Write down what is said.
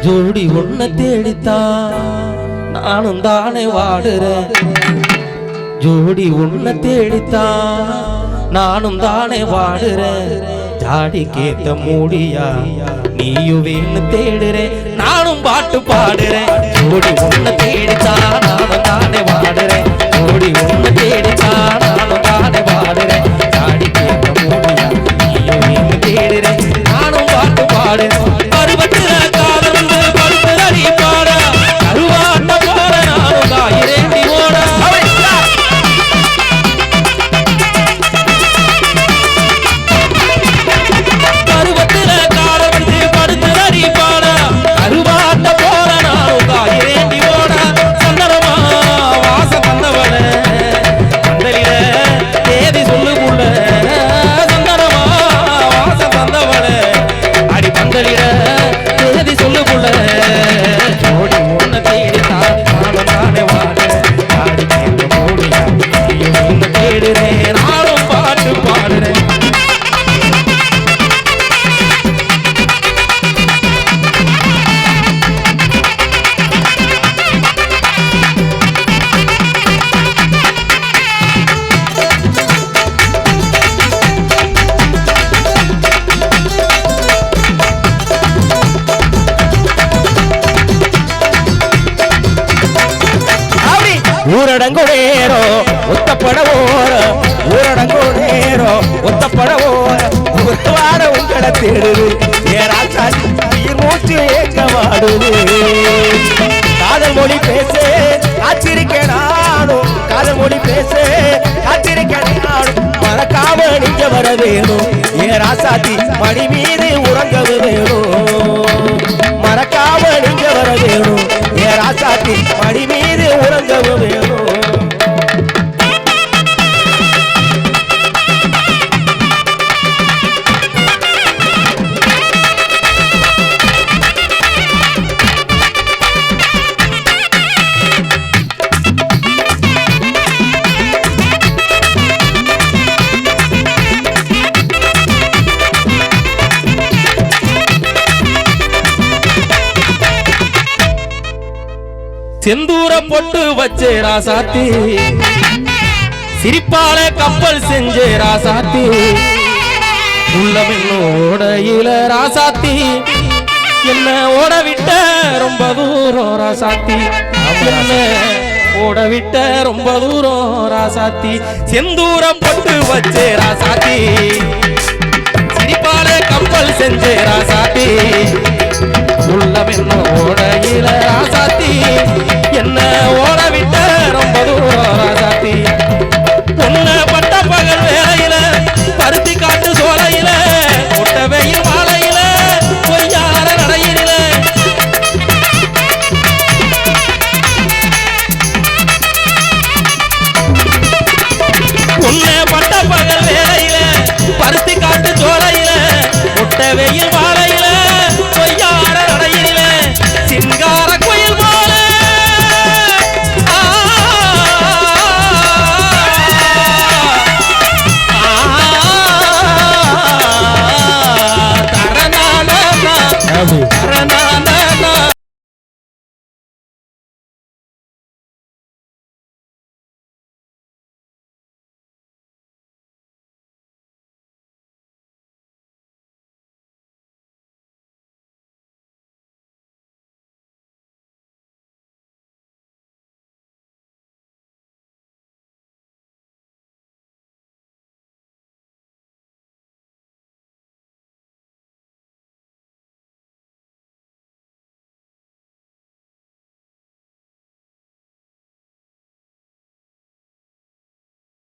ஜோடி ஒன்ன தேடித்தான் நானும் தானே வாடுறேன். ஜோடி ஒன்ன தேடித்தான் நானும் தானே வாடுறேன். ஜாடி கேட்ட மூடியா நீயும் வேணு தேடுறேன். நானும் பாட்டு பாடுறேன். ஜோடி ஒன்ன தேடித்தான் நானும் தானே வாடுறேன். ஜோடி ஒன்ன தேடித்தான் நானும் தானே வாடுறேன். ஜாடி கேட்ட மூடியா நீயும் வேணு தேடுறேன். நானும் பாட்டு பாடுறேன். பருவத்துல காதல் படுத்துறடி பாட கருவாட்ட போற நானும் காயிரேண்டி ஓட. பருவத்துல காதல் படுத்துறடி பாட கருவாட்ட போற நானும் காயிரேண்டி ஓட. சந்தனமா வாசம் தந்தவன பந்தலில தேதி சொல்லுக்குள்ள. சந்தனமா வாசம் தந்தவன அடி பந்தலில தேதி சொல்லுக்குள்ள. ஜோடி ஒன்ன தேடித்தான் நானும் தானே வாடுறேன். ஆடி கேட்ட மூடியா நீயும் ஒன்ன தேடுறேன். நானும் பாட்டு பாடுறேன். ஊரடங்கு நேரோ ஒத்தப்பட ஓர. ஊரடங்கு நேரோ ஒத்தப்பட ஓர. ஒத்துவாட உங்களை தேடுது ஏராச்சா மூச்சு ஏங்க வாடுது. காதல் மொழி பேசே காத்திருக்க நானும். காதல் மொழி பேசே காத்திருக்க நானும். மறக்காம நீங்க வர வேணும். ஏராசாத்தி மணி மீது உறங்கவு வேணும். மறக்காம நீங்க வர வேணும். ஏராசாத்தி மணி மீது உறங்கவு வேணும். செந்தூர பொட்டு வச்சே ராசாத்தி சிரிப்பாலே கப்பல் செஞ்சே ராசாத்தி. உள்ளமென்னும் ஓடையில ராசாத்தி என்ன ஓட விட்ட ரொம்ப தூரம் ராசாத்தி. என்ன ஓட விட்ட ரொம்ப தூரம் ராசாத்தி. செந்தூர பொட்டு வச்சே ராசாத்தி சிரிப்பாலே கப்பல் செஞ்சே ராசாத்தி.